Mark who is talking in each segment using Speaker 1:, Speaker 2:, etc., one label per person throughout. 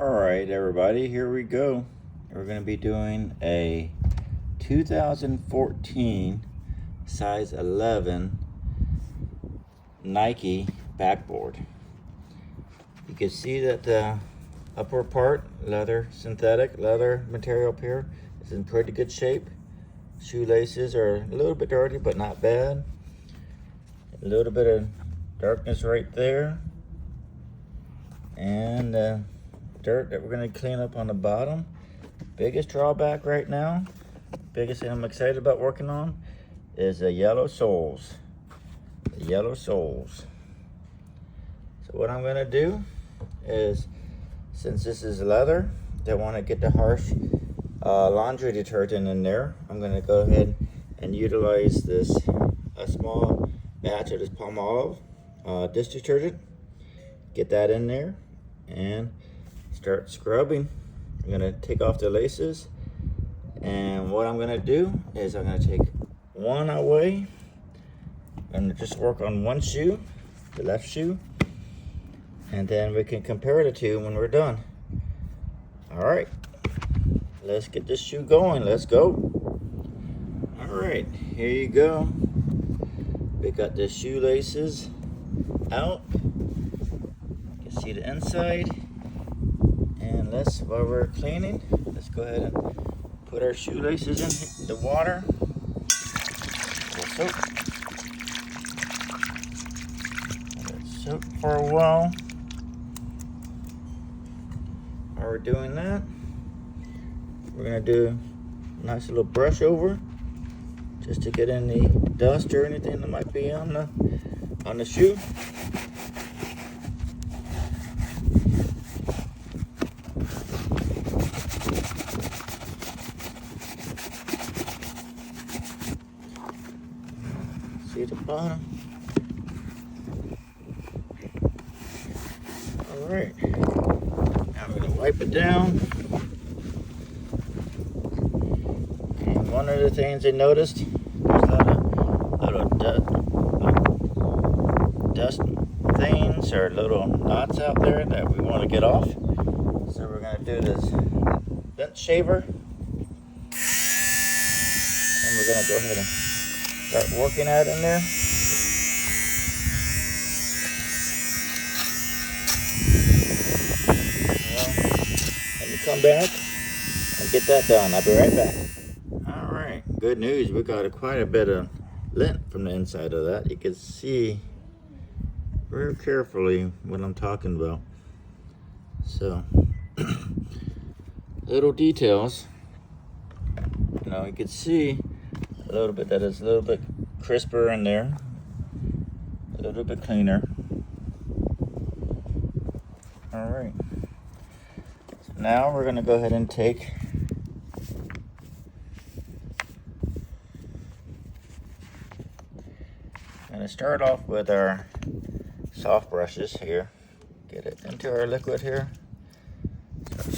Speaker 1: Alright everybody, here we go. We're going to be doing a 2014 size 11 Nike backboard. You can see that the upper part, synthetic leather material up here, is in pretty good shape. Shoelaces are a little bit dirty but not bad. A little bit of darkness right there. And dirt that we're going to clean up on the bottom. Biggest drawback right now, biggest thing I'm excited about working on, is the yellow soles. The yellow soles. So what I'm going to do is, since this is leather, don't want to get the harsh laundry detergent in there, I'm going to go ahead and utilize this a small batch of this palm olive dish detergent. Get that in there and start scrubbing. I'm going to take off the laces, and what I'm going to do is I'm going to take one away and just work on one shoe, the left shoe, and then we can compare the two when we're done. Alright, let's get this shoe going. Let's go. Alright, here you go. We got the shoelaces out. You can see the inside. And while we're cleaning, let's go ahead and put our shoelaces in the water. Soak. Let it soak for a while. While we're doing that, we're going to do a nice little brush over just to get any dust or anything that might be on the shoe. See the bottom. Alright, now we're going to wipe it down. And one of the things I noticed, there's a little dust things or little knots out there that we want to get off. So we're going to do this bent shaver. And we're going to go ahead and start working at it in there. Well, let me come back and get that done. I'll be right back. Alright, good news. We got quite a bit of lint from the inside of that. You can see very carefully what I'm talking about. So, little details. You can see a little bit that is a little bit crisper in there, a little bit cleaner. All right, so now we're going to go ahead and take start off with our soft brushes here. Get it into our liquid here, start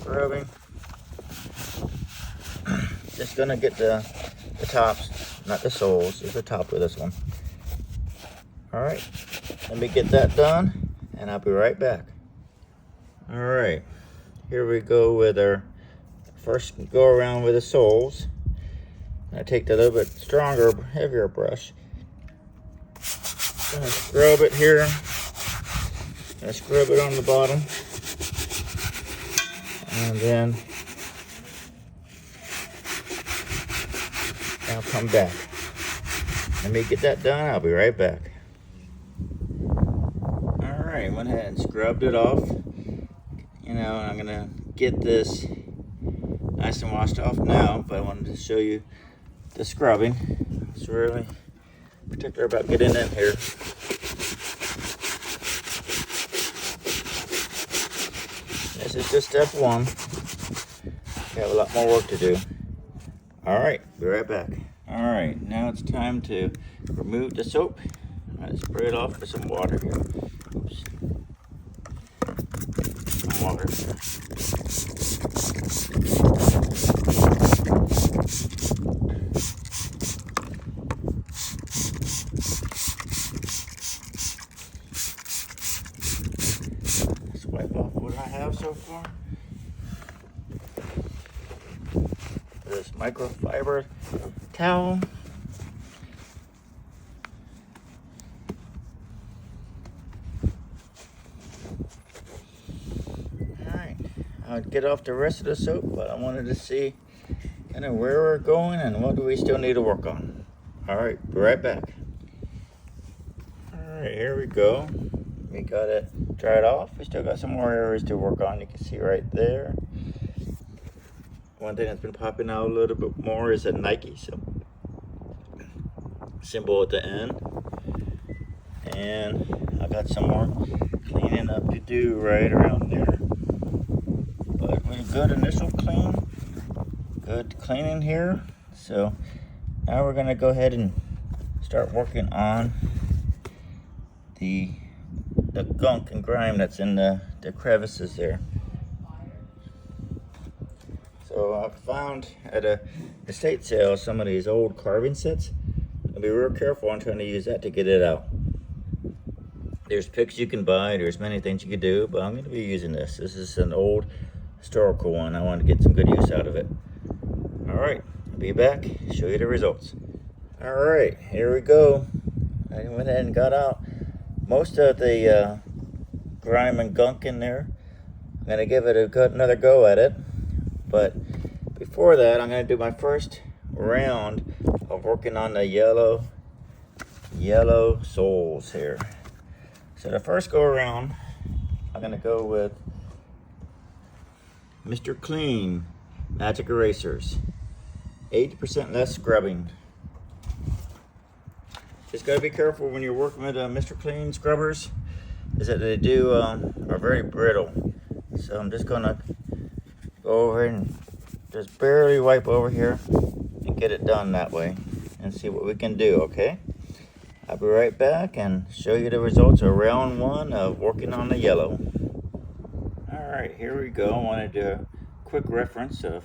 Speaker 1: scrubbing. Just gonna get the tops, not the soles, just the top of this one. All right, let me get that done and I'll be right back. All right, here we go with our first go around with the soles. I take the little bit stronger, heavier brush. Gonna scrub it here. Gonna scrub it on the bottom. And then I'll come back. Let me get that done. I'll be right back. Alright, went ahead and scrubbed it off. And I'm gonna get this nice and washed off now, but I wanted to show you the scrubbing. It's really particular about getting in here. This is just step one. We have a lot more work to do. Alright, be right back. Alright, now it's time to remove the soap. Let's spray it off with some water here. Oops. Some water. have so far. This microfiber towel. Alright, I'll get off the rest of the soap, but I wanted to see kind of where we're going and what do we still need to work on. Alright, be right back. Alright, here we go. We got it dried off. We still got some more areas to work on. You can see right there. One thing that's been popping out a little bit more is a Nike symbol at the end. And I got some more cleaning up to do right around there. But we have a good initial clean. Good cleaning here. So now we're going to go ahead and start working on the gunk and grime that's in the crevices there. So I found at a estate sale some of these old carving sets. I'll be real careful on trying to use that to get it out. There's picks you can buy, there's many things you can do, but I'm going to be using this. This is an old historical one. I want to get some good use out of it. Alright, I'll be back, show you the results. Alright, here we go. I went ahead and got out most of the grime and gunk in there. I'm going to give it another go at it. But before that, I'm going to do my first round of working on the yellow soles here. So the first go around, I'm going to go with Mr. Clean Magic Erasers. 80% less scrubbing. Just got to be careful when you're working with Mr. Clean scrubbers, is that they are very brittle. So I'm just going to go over and just barely wipe over here and get it done that way and see what we can do, okay? I'll be right back and show you the results of round one of working on the yellow. Alright, here we go. I want to do a quick reference of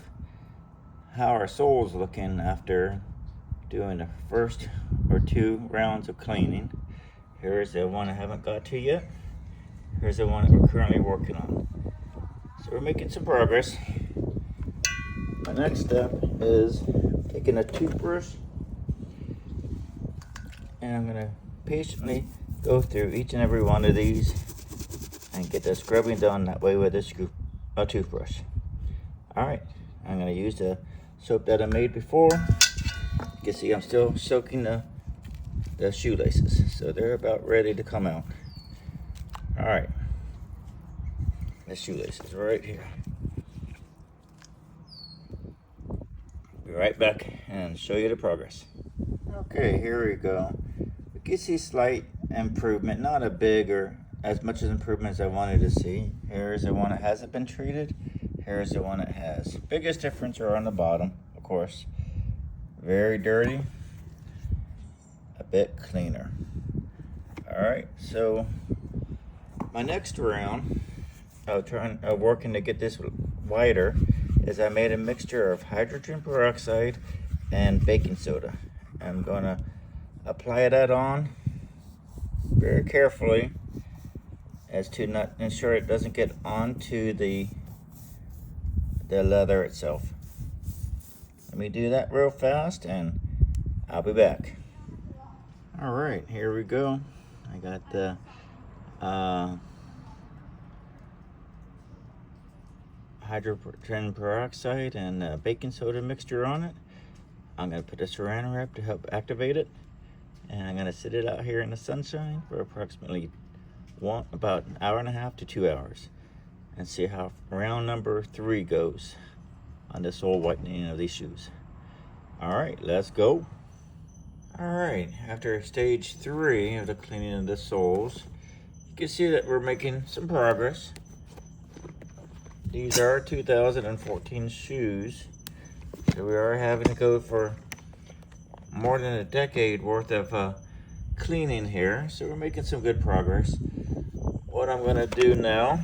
Speaker 1: how our sole's looking after doing the first or two rounds of cleaning. Here's the one I haven't got to yet. Here's the one that we're currently working on. So we're making some progress. My next step is taking a toothbrush and I'm going to patiently go through each and every one of these and get the scrubbing done that way with a toothbrush. Alright, I'm going to use the soap that I made before. You can see I'm still soaking the shoelaces, so they're about ready to come out. Alright, the shoelaces right here. Be right back and show you the progress. Okay, here we go. We can see slight improvement, not a big or as much as improvement as I wanted to see. Here's the one that hasn't been treated. Here's the one that has. Biggest difference are on the bottom, of course. Very dirty, a bit cleaner. Alright, so my next round of working to get this whiter is I made a mixture of hydrogen peroxide and baking soda. I'm going to apply that on very carefully as to not ensure it doesn't get onto the leather itself. Let me do that real fast and I'll be back. All right, here we go. I got the hydrogen peroxide and baking soda mixture on it. I'm going to put a saran wrap to help activate it, and I'm going to sit it out here in the sunshine for approximately about an hour and a half to 2 hours and see how round number 3 goes on this sole whitening of these shoes. All right, let's go. All right, after stage 3 of the cleaning of the soles, you can see that we're making some progress. These are 2014 shoes, so we are having to go for more than a decade worth of cleaning here, so we're making some good progress. What I'm going to do now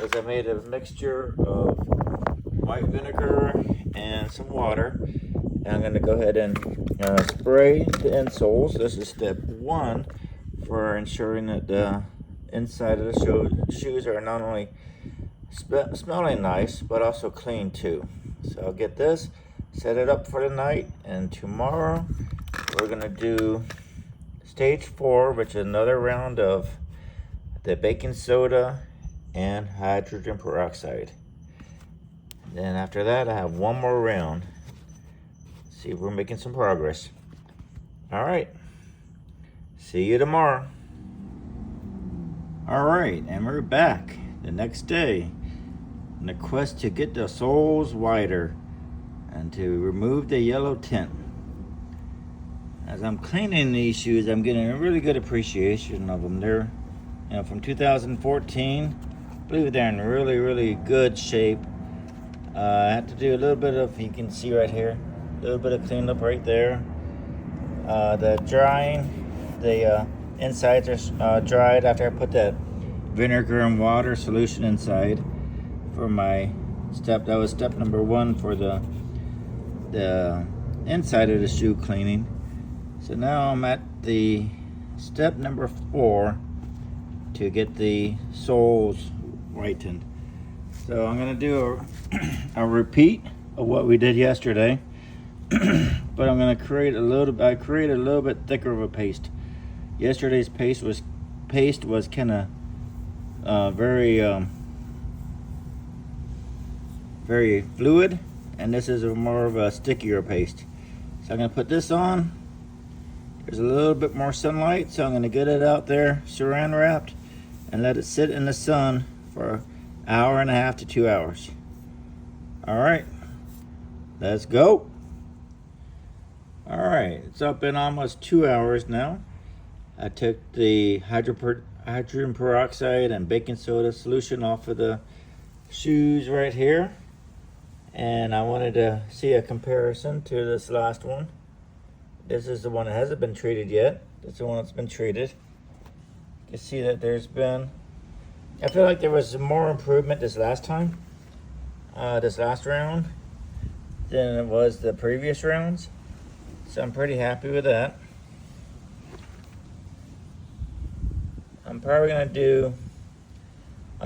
Speaker 1: is I made a mixture of white vinegar and some water, and I'm going to go ahead and spray the insoles. This is step 1 for ensuring that inside of the shoes are not only smelling nice, but also clean too. So I'll get this, set it up for the night, and tomorrow we're gonna do stage 4, which is another round of the baking soda and hydrogen peroxide. Then after that, I have one more round. See if we're making some progress. All right, see you tomorrow. All right, and we're back the next day in the quest to get the soles wider and to remove the yellow tint. As I'm cleaning these shoes, I'm getting a really good appreciation of them. They're, you know, from 2014. I believe they're in really, really good shape. I have to do a little bit of, you can see right here, a little bit of cleanup right there. The drying, the insides are dried after I put that vinegar and water solution inside for my step. That was step number 1 for the inside of the shoe cleaning. So now I'm at the step number 4 to get the soles whitened. So I'm gonna do a repeat of what we did yesterday, but I'm gonna create a little bit thicker of a paste. Yesterday's paste was kind of very fluid, and this is more of a stickier paste. So I'm gonna put this on. There's a little bit more sunlight, so I'm gonna get it out there saran wrapped and let it sit in the sun for 1.5 hours to 2 hours. All right, let's go. All right, it's up in almost 2 hours now. I took the hydrogen peroxide and baking soda solution off of the shoes right here, and I wanted to see a comparison to this last one. This is the one that hasn't been treated yet. This is the one that's been treated. You can see that there's been, I feel like there was more improvement this last time, this last round, than it was the previous rounds. So I'm pretty happy with that. I'm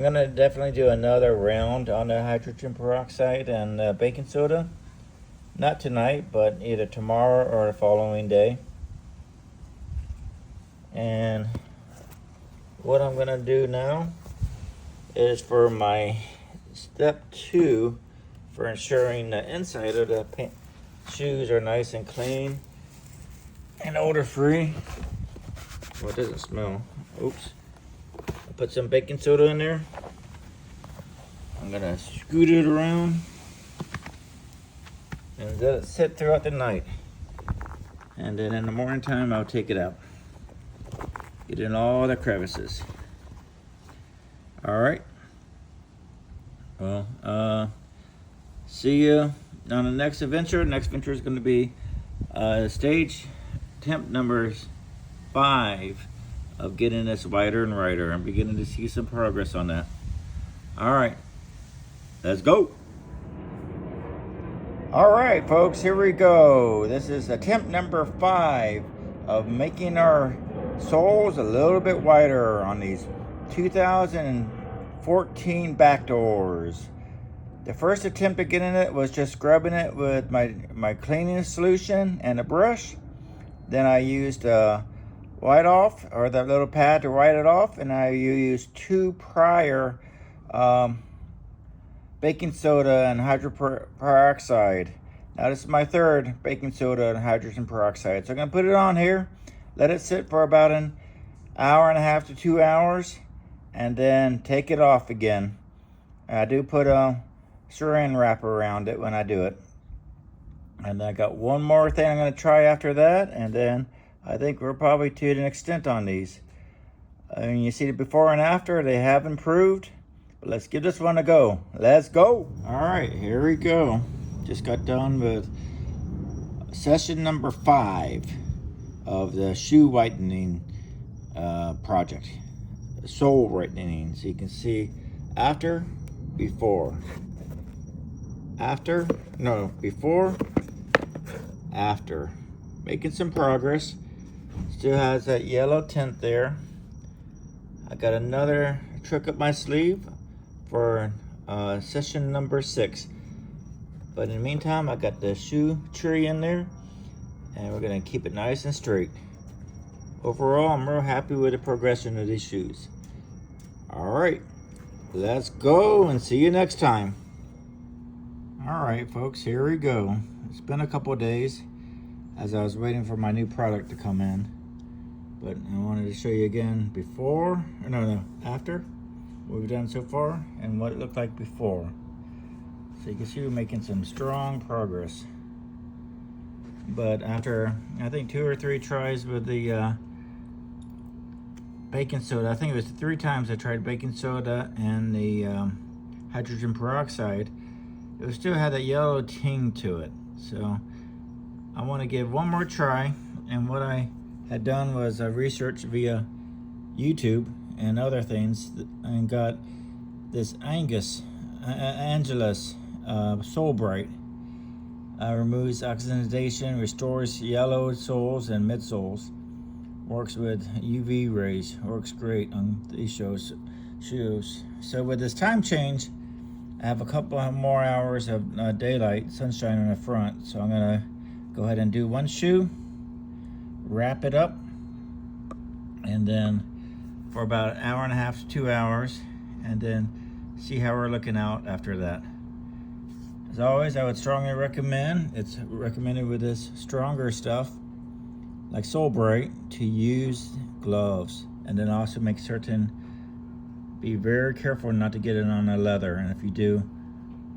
Speaker 1: gonna definitely do another round on the hydrogen peroxide and baking soda. Not tonight, but either tomorrow or the following day. And what I'm gonna do now is for my step 2 for ensuring the inside of the shoes are nice and clean and odor free. Well, it doesn't smell. Oops. I put some baking soda in there. I'm gonna scoot it around and let it sit throughout the night. And then in the morning time, I'll take it out. Get in all the crevices. All right. Well, see you on the next adventure. Next adventure is going to be stage temp number 5 of getting this wider and wider. I'm beginning to see some progress on that. All right, let's go. All right, folks, here we go. This is attempt number 5 of making our soles a little bit wider on these 2014 back doors. The first attempt at getting it was just scrubbing it with my cleaning solution and a brush. Then I used white off, or that little pad to white it off, and I used 2 prior baking soda and hydrogen peroxide. Now this is my 3rd baking soda and hydrogen peroxide. So I'm gonna put it on here, let it sit for about 1.5 hours to 2 hours, and then take it off again. I do put a saran wrap around it when I do it. And I got one more thing I'm gonna try after that, and then I think we're probably to an extent on these. And you see the before and after, they have improved. But let's give this one a go. Let's go. All right, here we go. Just got done with session number 5 of the shoe whitening project. Sole whitening. So you can see after, before. After, no, before, after. Making some progress. Still has that yellow tint there. I got another trick up my sleeve for session number 6. But in the meantime, I got the shoe tree in there, and we're gonna keep it nice and straight. Overall, I'm real happy with the progression of these shoes. All right, let's go and see you next time. All right, folks, here we go. It's been a couple of days as I was waiting for my new product to come in. But I wanted to show you again before, or no, after what we've done so far and what it looked like before. So you can see we're making some strong progress. But after, I think 2 or 3 tries with the baking soda, I think it was 3 times I tried baking soda and the hydrogen peroxide, it still had that yellow ting to it. So I want to give one more try, and what I had done was I researched via YouTube and other things and got this Angelus Sole Bright. Removes oxidation, restores yellow soles and midsoles. Works with UV rays. Works great on these shoes. So with this time change, I have a couple more hours of daylight, sunshine on the front. So I'm gonna go ahead and do one shoe, wrap it up, and then for about an hour and a half to 2 hours, and then see how we're looking out after that. As always, I would strongly recommend, it's recommended with this stronger stuff like Sole Bright, to use gloves, and then also make certain, be very careful not to get it on the leather, and if you do,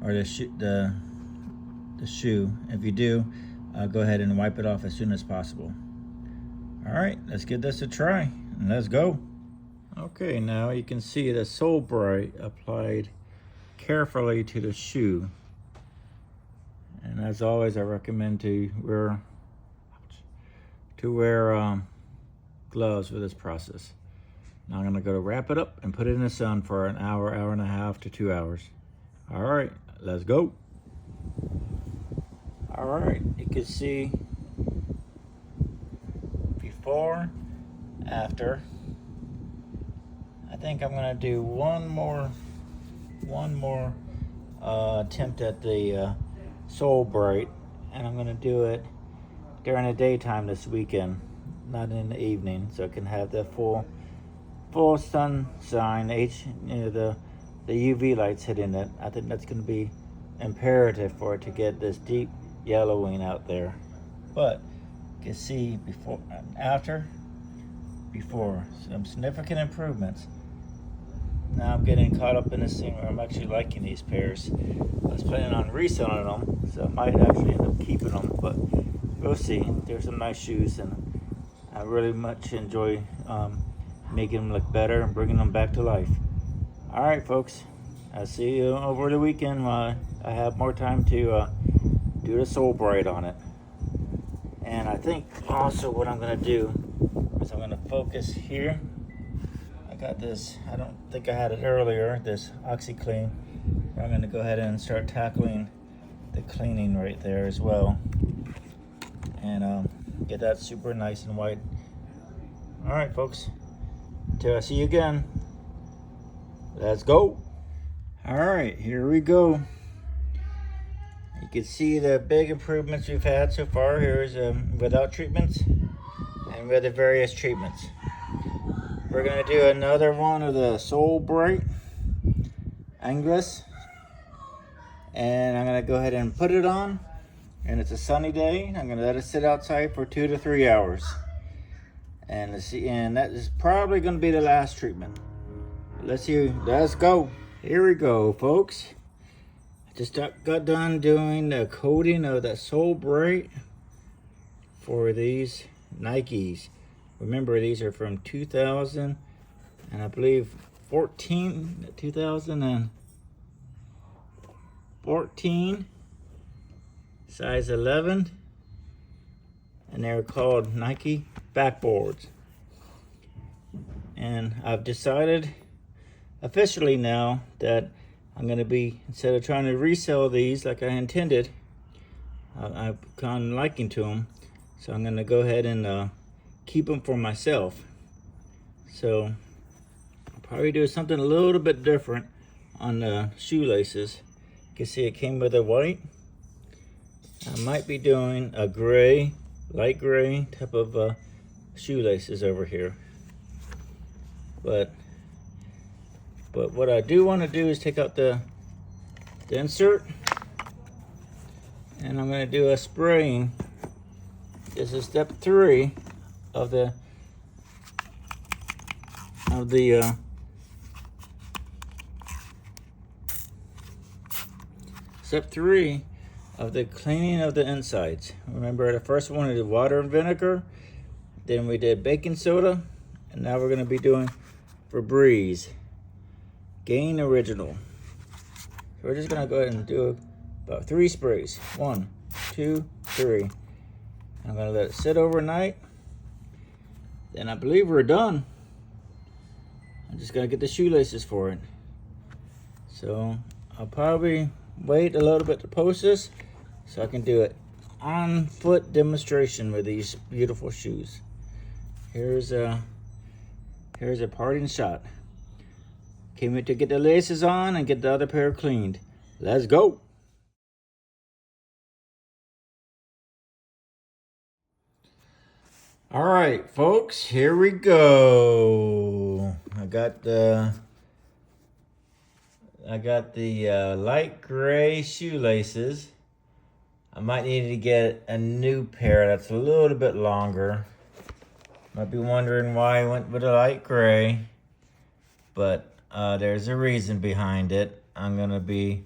Speaker 1: or the shoe, if you do, go ahead and wipe it off as soon as possible. All right, let's give this a try, and let's go. Okay, now you can see the Sole Bright applied carefully to the shoe. And as always, I recommend to wear gloves for this process. Now I'm gonna go to wrap it up and put it in the sun for an hour, hour and a half to 2 hours. All right, let's go. All right, you can see before, after. I think I'm gonna do one more attempt at the Sole Bright, and I'm gonna do it during the daytime this weekend, not in the evening, so I can have the full sunshine, the UV lights hitting it. I think that's gonna be imperative for it to get this deep yellowing out there. But you can see before and after, before, some significant improvements. Now I'm getting caught up in this thing where I'm actually liking these pairs. I was planning on reselling them, so I might actually end up keeping them, but we'll see. There's some nice shoes, and I really much enjoy making them look better and bringing them back to life. All right, folks, I'll see you over the weekend while I have more time to do the Sole Bright on it. And I think also what I'm gonna do is I'm gonna focus here. I got this, I don't think I had it earlier, this OxiClean. I'm gonna go ahead and start tackling the cleaning right there as well. And get that super nice and white. All right, folks, until I see you again, let's go. All right, here we go. You can see the big improvements we've had so far. Here's without treatments and with the various treatments. We're gonna do another one of the Sole Bright Angelus, and I'm gonna go ahead and put it on. And it's a sunny day. I'm gonna let it sit outside for 2 to 3 hours, and let's see. And that is probably gonna be the last treatment. Let's see. Let's go. Here we go, folks. I just got done doing the coating of that Sole Bright for these Nikes. Remember, these are from 2000 and I believe 2014, size 11, and they're called Nike backboards. And I've decided officially now that I'm going to be, instead of trying to resell these like I intended, I've gone liking to them, so I'm going to go ahead and keep them for myself. So probably do something a little bit different on the shoelaces. You can see it came with a white. I might be doing a gray, light gray type of shoelaces over here. But what I do want to do is take out the insert, and I'm going to do a spraying. This is step 3 of the step 3 of the cleaning of the insides. Remember, the first one we did water and vinegar, then we did baking soda, and now we're going to be doing Febreze Gain Original. So we're just going to go ahead and do about 3 sprays. 1, 2, 3. I'm going to let it sit overnight. Then I believe we're done. I'm just going to get the shoelaces for it. So I'll probably wait a little bit to post this so I can do it on foot demonstration with these beautiful shoes. Here's a parting shot. Came in to get the laces on and get the other pair cleaned. Let's go. All right, folks, here we go. I got the light gray shoelaces. I might need to get a new pair that's a little bit longer. Might be wondering why I went with a light gray, but there's a reason behind it. I'm gonna be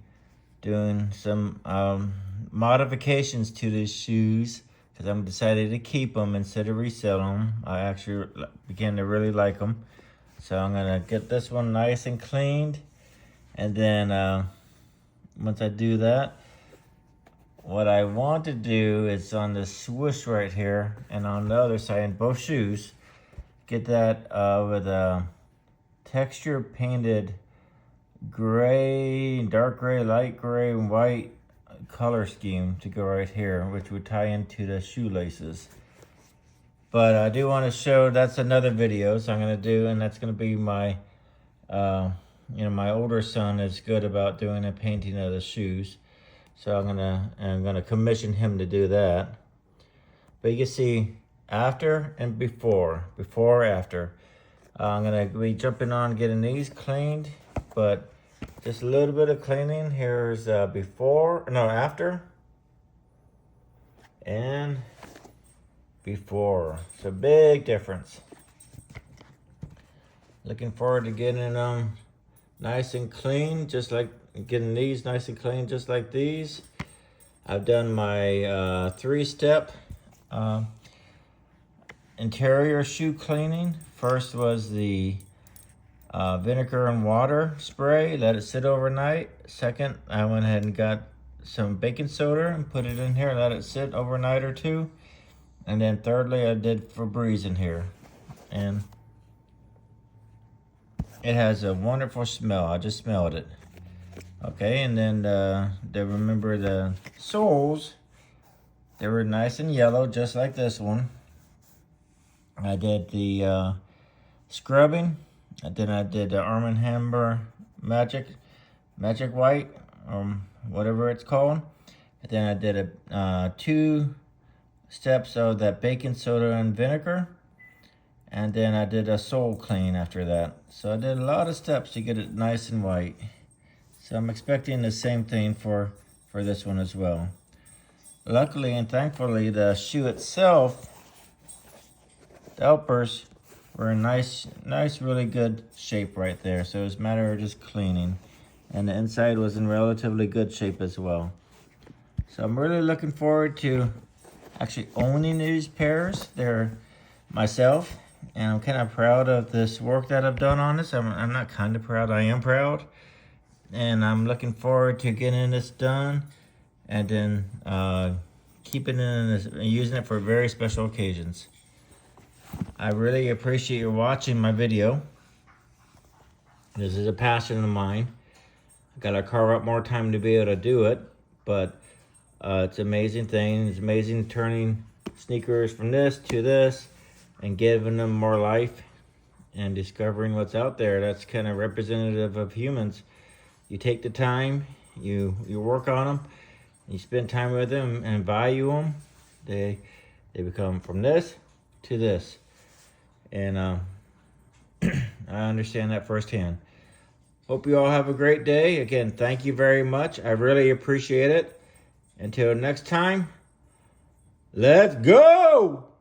Speaker 1: doing some modifications to these shoes because I'm decided to keep them instead of resell them. I actually began to really like them. So I'm gonna get this one nice and cleaned. And then once I do that, what I want to do is on the swoosh right here and on the other side in both shoes, get that with a texture painted gray, dark gray, light gray, and white color scheme to go right here, which would tie into the shoelaces. But I do want to show, that's another video, so I'm going to do, and that's going to be my, my older son is good about doing a painting of the shoes. So I'm gonna commission him to do that. But you can see after and before, after. I'm gonna be jumping on getting these cleaned, but just a little bit of cleaning. Here's after and before. It's a big difference. Looking forward to getting them nice and clean, just like getting these nice and clean, just like these. I've done my 3-step interior shoe cleaning. First was the vinegar and water spray, let it sit overnight. Second, I went ahead and got some baking soda and put it in here, let it sit overnight or 2. And then thirdly, I did Febreze in here. And it has a wonderful smell. I just smelled it. Okay, and then remember the soles, they were nice and yellow, just like this one. I did the scrubbing, and then I did the Arm & Hammer Magic White, whatever it's called. And then I did 2 steps of that baking soda and vinegar. And then I did a sole clean after that. So I did a lot of steps to get it nice and white. So I'm expecting the same thing for this one as well. Luckily and thankfully, the shoe itself, the uppers, were in nice, really good shape right there. So it was a matter of just cleaning. And the inside was in relatively good shape as well. So I'm really looking forward to actually owning these pairs. They're myself, and I'm kind of proud of this work that I've done on this. I'm not kind of proud, I am proud. And I'm looking forward to getting this done and then keeping it in this, using it for very special occasions. I really appreciate you watching my video. This is a passion of mine. I gotta carve out more time to be able to do it, but it's an amazing thing. It's amazing turning sneakers from this to this and giving them more life. and discovering what's out there. That's kind of representative of humans. You take the time, you work on them, you spend time with them and value them. They become from this to this. And I understand that firsthand. Hope you all have a great day. Again, thank you very much. I really appreciate it. Until next time, let's go!